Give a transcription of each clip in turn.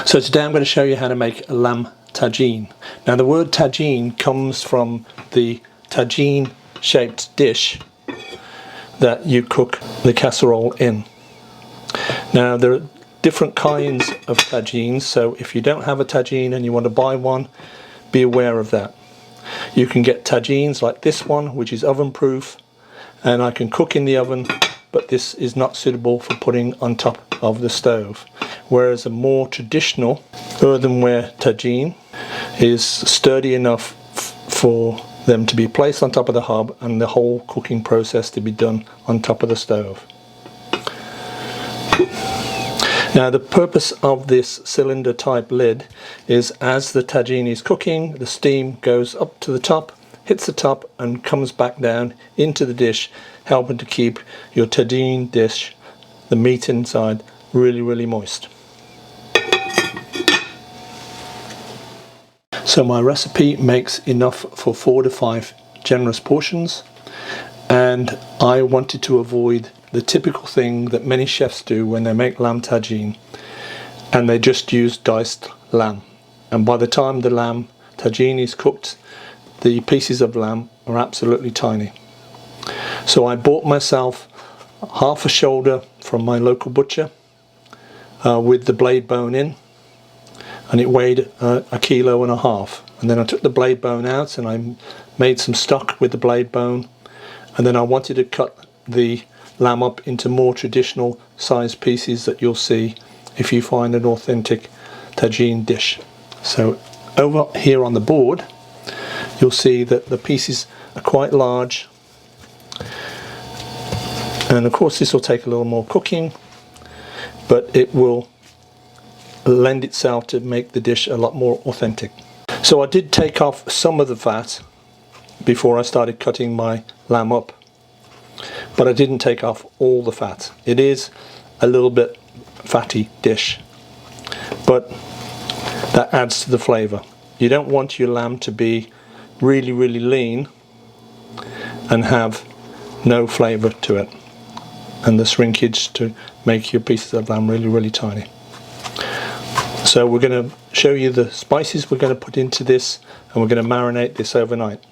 So today I'm going to show you how to make a lamb tagine. Now the word tagine comes from the tagine shaped dish that you cook the casserole in. Now there are different kinds of tagines, so if you don't have a tagine and you want to buy one, be aware of that. You can get tagines like this one, which is oven proof, and I can cook in the oven, but this is not suitable for putting on top of the stove. Whereas a more traditional earthenware tagine is sturdy enough for them to be placed on top of the hob and the whole cooking process to be done on top of the stove. Now the purpose of this cylinder type lid is as the tagine is cooking, the steam goes up to the top, hits the top and comes back down into the dish, helping to keep your tagine dish, the meat inside, really moist. So my recipe makes enough for 4 to 5 generous portions, and I wanted to avoid the typical thing that many chefs do when they make lamb tagine, and they just use diced lamb, and by the time the lamb tagine is cooked, the pieces of lamb are absolutely tiny. So I bought myself half a shoulder from my local butcher with the blade bone in, and it weighed 1.5 kilos, and then I took the blade bone out and I made some stock with the blade bone, and then I wanted to cut the lamb up into more traditional size pieces that you'll see if you find an authentic tagine dish. So over here on the board you'll see that the pieces are quite large, and of course this will take a little more cooking, but it will lend itself to make the dish a lot more authentic. So I did take off some of the fat before I started cutting my lamb up, but I didn't take off all the fat. It is a little bit fatty dish, but that adds to the flavour. You don't want your lamb to be really lean and have no flavour to it, and the shrinkage to make your pieces of lamb really tiny. So we're going to show you the spices we're going to put into this, and we're going to marinate this overnight.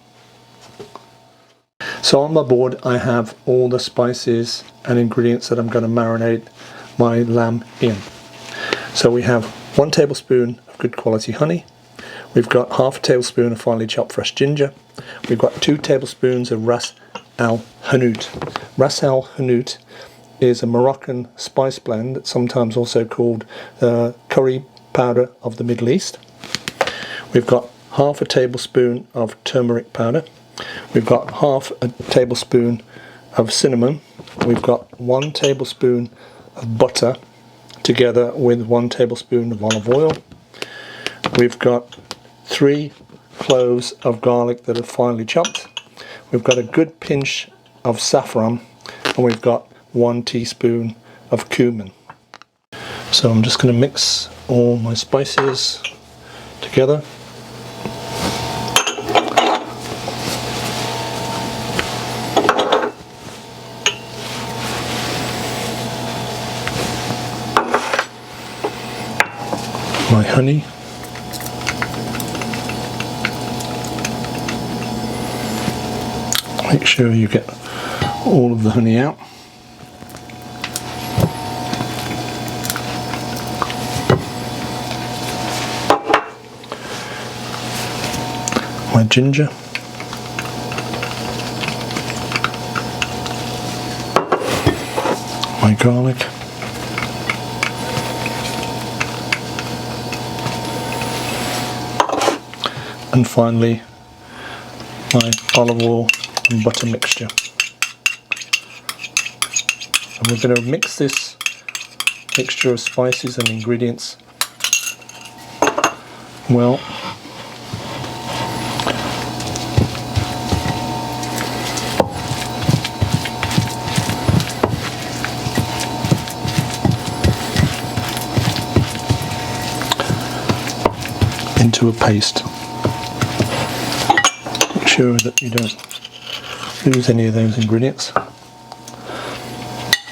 So on my board I have all the spices and ingredients that I'm going to marinate my lamb in. So we have 1 tablespoon of good quality honey, we've got half a tablespoon of finely chopped fresh ginger, we've got 2 tablespoons of ras al-hanout. Ras al-hanout is a Moroccan spice blend that's sometimes also called curry powder of the Middle East. We've got half a tablespoon of turmeric powder, we've got half a tablespoon of cinnamon, we've got 1 tablespoon of butter together with 1 tablespoon of olive oil, we've got 3 cloves of garlic that are finely chopped, we've got a good pinch of saffron, and we've got 1 teaspoon of cumin. So I'm just going to mix all my spices together. My honey. Make sure you get all of the honey out. My ginger, my garlic, and finally my olive oil and butter mixture. And we're going to mix this mixture of spices and ingredients well. Into a paste. Make sure that you don't lose any of those ingredients.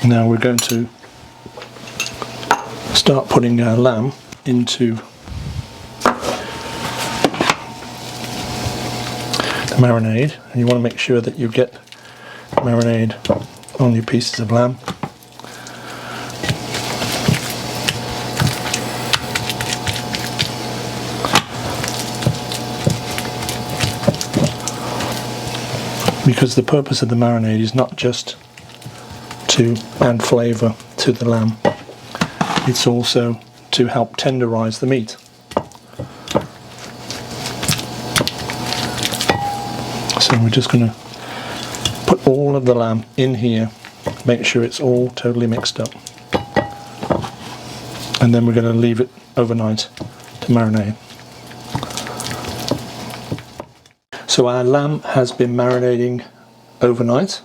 Now we're going to start putting our lamb into the marinade, and you want to make sure that you get marinade on your pieces of lamb. Because the purpose of the marinade is not just to add flavour to the lamb, it's also to help tenderize the meat. So we're just going to put all of the lamb in here, make sure it's all totally mixed up, and then we're going to leave it overnight to marinate. So our lamb has been marinating overnight,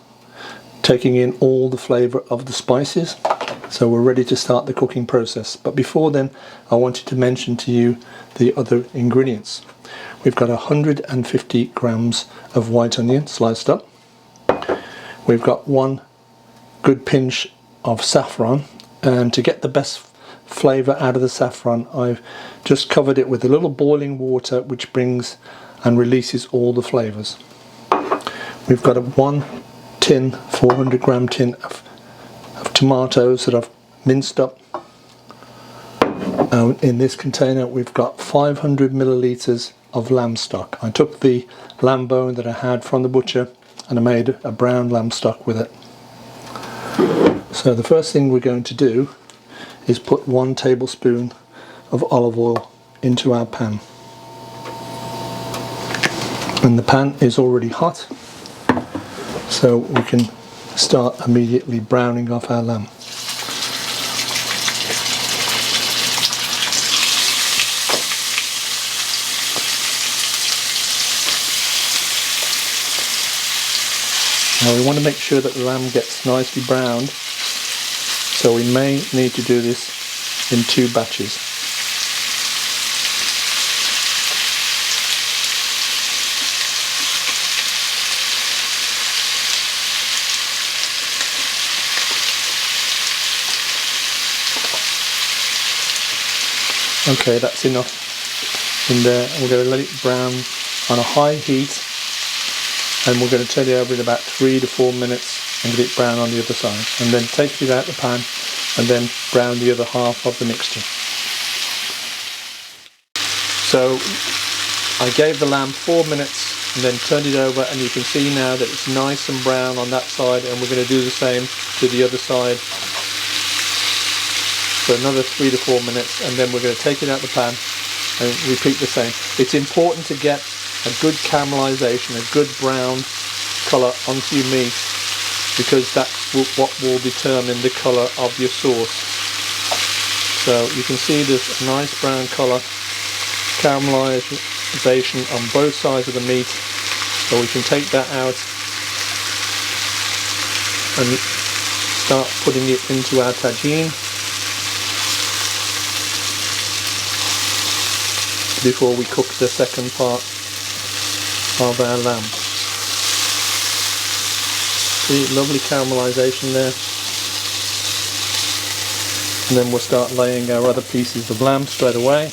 taking in all the flavour of the spices. So we're ready to start the cooking process. But before then, I wanted to mention to you the other ingredients. We've got 150 grams of white onion sliced up. We've got 1 good pinch of saffron, and to get the best flavour out of the saffron, I've just covered it with a little boiling water, which brings and releases all the flavours. We've got a 1 tin, 400 gram tin of tomatoes that I've minced up. In this container we've got 500 millilitres of lamb stock. I took the lamb bone that I had from the butcher and I made a brown lamb stock with it. So the first thing we're going to do is put 1 tablespoon of olive oil into our pan. And the pan is already hot, so we can start immediately browning off our lamb. Now we want to make sure that the lamb gets nicely browned, so we may need to do this in 2 batches. Okay, that's enough in there. We're going to let it brown on a high heat, and we're going to turn it over in about 3 to 4 minutes and get it brown on the other side, and then take it out the pan and then brown the other half of the mixture. So I gave the lamb 4 minutes and then turned it over, and you can see now that it's nice and brown on that side, and we're going to do the same to the other side for another 3 to 4 minutes, and then we're going to take it out the pan and repeat the same. It's important to get a good caramelization, a good brown colour onto your meat, because that's what will determine the colour of your sauce. So you can see there's a nice brown colour, caramelization on both sides of the meat, so we can take that out and start putting it into our tagine before we cook the second part of our lamb. See, lovely caramelization there. And then we'll start laying our other pieces of lamb straight away.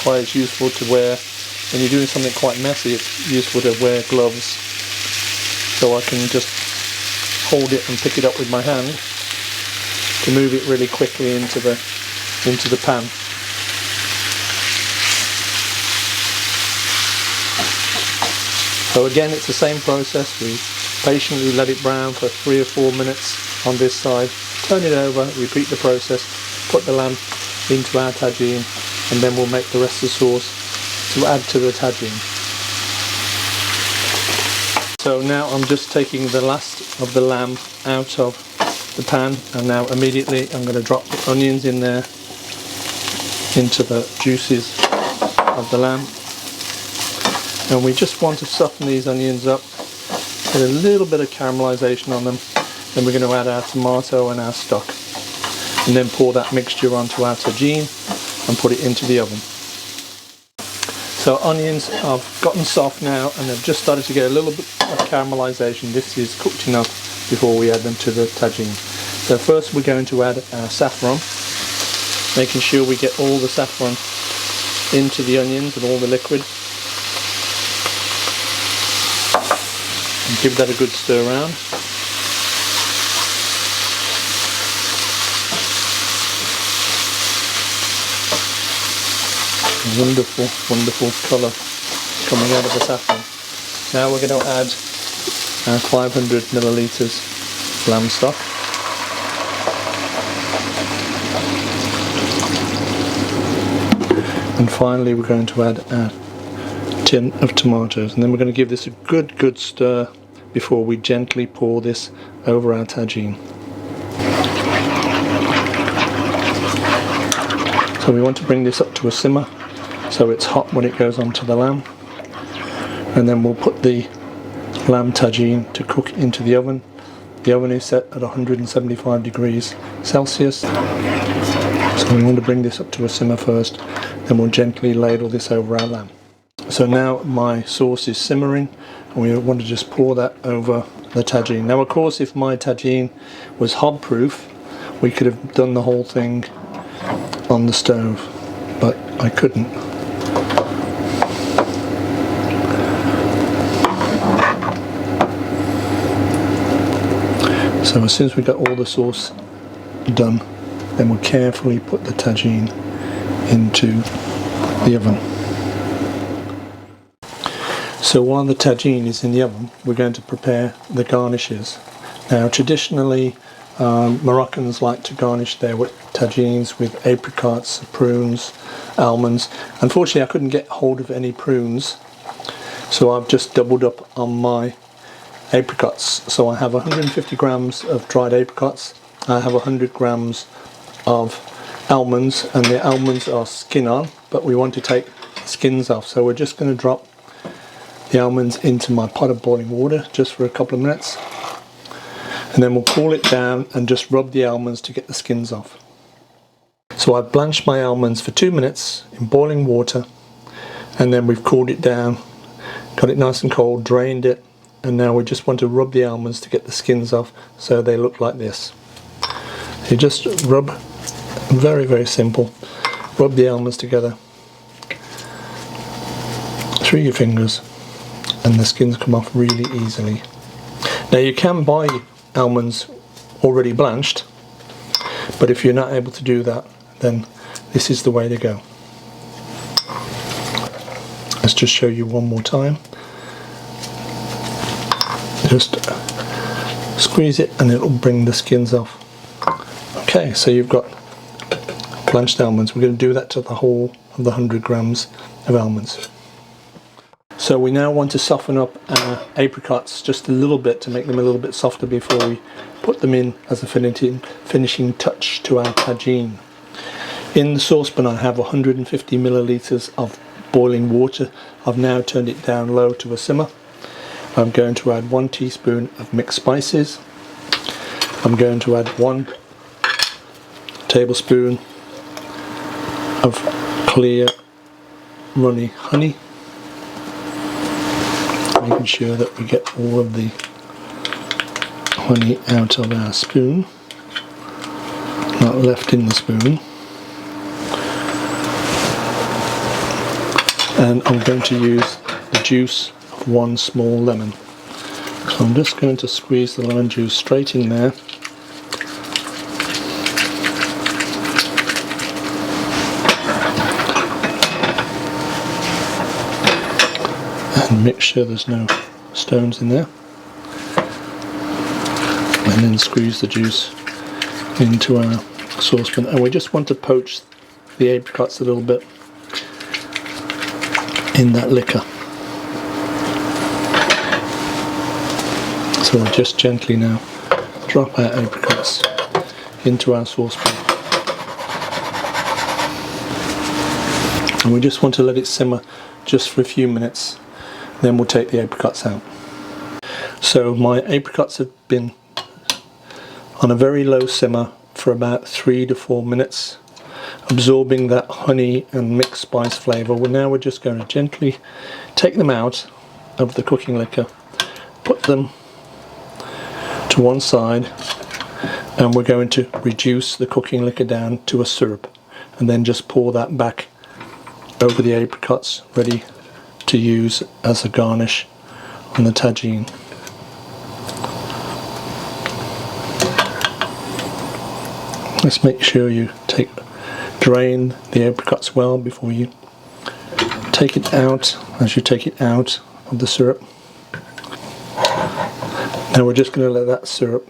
Why it's useful to wear, when you're doing something quite messy, it's useful to wear gloves, so I can just hold it and pick it up with my hand to move it really quickly into the pan. So again, it's the same process. We patiently let it brown for 3 or 4 minutes on this side, turn it over, repeat the process, put the lamb into our tagine, and then we'll make the rest of the sauce to add to the tagine. So now I'm just taking the last of the lamb out of the pan, and now immediately I'm going to drop the onions in there into the juices of the lamb, and we just want to soften these onions up, get a little bit of caramelization on them. Then we're going to add our tomato and our stock, and then pour that mixture onto our tagine, and put it into the oven. So onions have gotten soft now and they've just started to get a little bit of caramelization. This is cooked enough before we add them to the tagine. So first we're going to add our saffron, making sure we get all the saffron into the onions and all the liquid. And give that a good stir around. Wonderful, wonderful colour coming out of the saffron. Now we're going to add our 500 millilitres lamb stock. And finally we're going to add our tin of tomatoes, and then we're going to give this a good stir before we gently pour this over our tagine. So we want to bring this up to a simmer so it's hot when it goes onto the lamb, and then we'll put the lamb tagine to cook into the oven. The oven is set at 175 degrees Celsius, so we want to bring this up to a simmer first, then we'll gently ladle this over our lamb. So now my sauce is simmering and we want to just pour that over the tagine. Now of course if my tagine was hob proof we could have done the whole thing on the stove, but I couldn't. So as soon as we got all the sauce done, then we'll carefully put the tagine into the oven. So while the tagine is in the oven, we're going to prepare the garnishes. Now traditionally Moroccans like to garnish their tagines with apricots, prunes, almonds. Unfortunately I couldn't get hold of any prunes, so I've just doubled up on my apricots. So I have 150 grams of dried apricots, I have 100 grams of almonds, and the almonds are skin on, but we want to take the skins off. So we're just going to drop the almonds into my pot of boiling water just for a couple of minutes, and then we'll cool it down and just rub the almonds to get the skins off. So I've blanched my almonds for 2 minutes in boiling water, and then we've cooled it down, got it nice and cold, drained it, and now we just want to rub the almonds to get the skins off so they look like this. You just rub, very simple, rub the almonds together through your fingers and the skins come off really easily. Now you can buy almonds already blanched, but if you're not able to do that, then this is the way to go. Let's just show you one more time. Just squeeze it and it'll bring the skins off. Okay, so you've got blanched almonds. We're going to do that to the whole of the 100 grams of almonds. So we now want to soften up our apricots just a little bit to make them a little bit softer before we put them in as a finishing touch to our tagine. In the saucepan I have 150 millilitres of boiling water. I've now turned it down low to a simmer. I'm going to add 1 teaspoon of mixed spices. I'm going to add 1 tablespoon of clear runny honey, making sure that we get all of the honey out of our spoon, not left in the spoon. And I'm going to use the juice of 1 small lemon. So I'm just going to squeeze the lemon juice straight in there. And make sure there's no stones in there. And then squeeze the juice into our saucepan. And we just want to poach the apricots a little bit in that liquor. So we'll just gently now drop our apricots into our saucepan. And we just want to let it simmer just for a few minutes, then we'll take the apricots out. So my apricots have been on a very low simmer for about 3 to 4 minutes. absorbing that honey and mixed spice flavour. Well, now we're just going to gently take them out of the cooking liquor, put them to one side, and we're going to reduce the cooking liquor down to a syrup, and then just pour that back over the apricots, ready to use as a garnish on the tagine. Just make sure you drain the apricots well before you take it out, as you take it out of the syrup. Now we're just going to let that syrup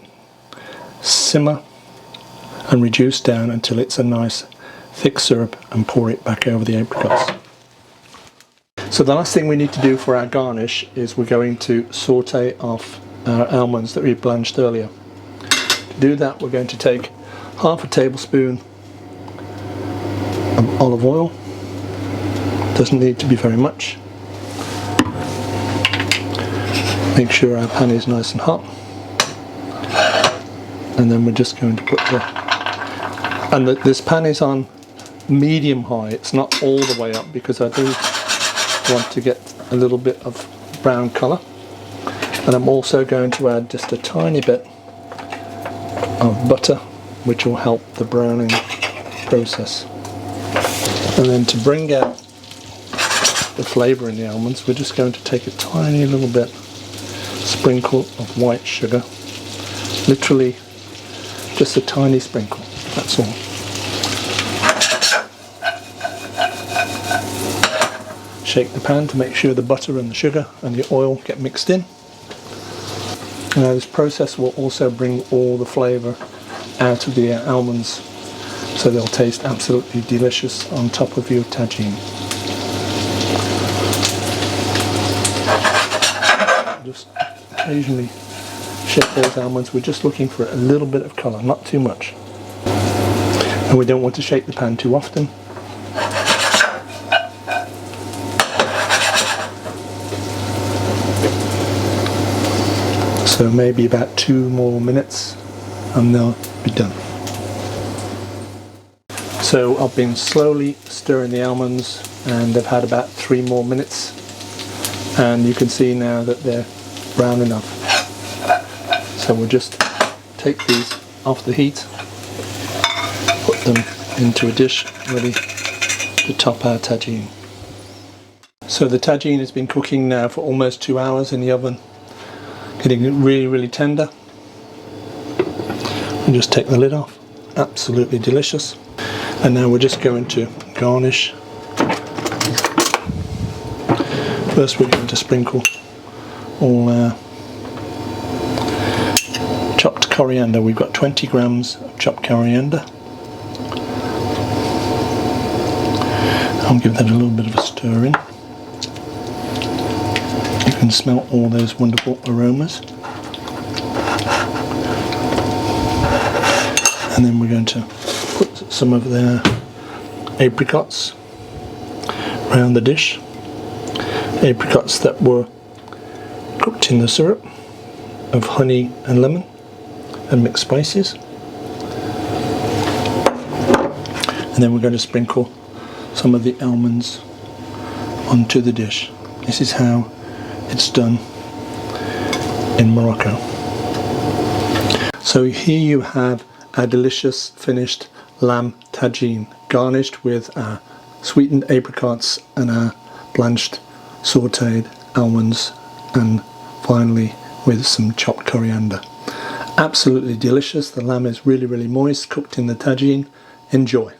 simmer and reduce down until it's a nice thick syrup, and pour it back over the apricots. So the last thing we need to do for our garnish is we're going to saute off our almonds that we blanched earlier. To do that, we're going to take half a tablespoon of olive oil. Doesn't need to be very much. Make sure our pan is nice and hot, and then we're just going to put this pan is on medium high. It's not all the way up because I do want to get a little bit of brown colour, and I'm also going to add just a tiny bit of butter, which will help the browning process. And then to bring out the flavour in the almonds, we're just going to take a tiny little bit sprinkle of white sugar, literally just a tiny sprinkle, that's all. Shake the pan to make sure the butter and the sugar and the oil get mixed in. Now this process will also bring all the flavour out of the almonds, so they'll taste absolutely delicious on top of your tagine. Just occasionally shake those almonds. We're just looking for a little bit of colour, not too much. And we don't want to shake the pan too often. So maybe about 2 more minutes and they'll be done. So I've been slowly stirring the almonds and they've had about 3 more minutes, and you can see now that they're brown enough. So we'll just take these off the heat, put them into a dish ready to top our tagine. So the tagine has been cooking now for almost 2 hours in the oven, getting it really tender. And just take the lid off. Absolutely delicious. And now we're just going to garnish. First we're going to sprinkle all our chopped coriander. We've got 20 grams of chopped coriander. I'll give that a little bit of a stir in. You can smell all those wonderful aromas. And then we're going to put some of the apricots around the dish. Apricots that were cooked in the syrup of honey and lemon and mixed spices. And then we're going to sprinkle some of the almonds onto the dish. This is how it's done in Morocco. So here you have our delicious finished lamb tagine, garnished with our sweetened apricots and our blanched sautéed almonds, and finally with some chopped coriander. Absolutely delicious. The lamb is really moist, cooked in the tagine. Enjoy.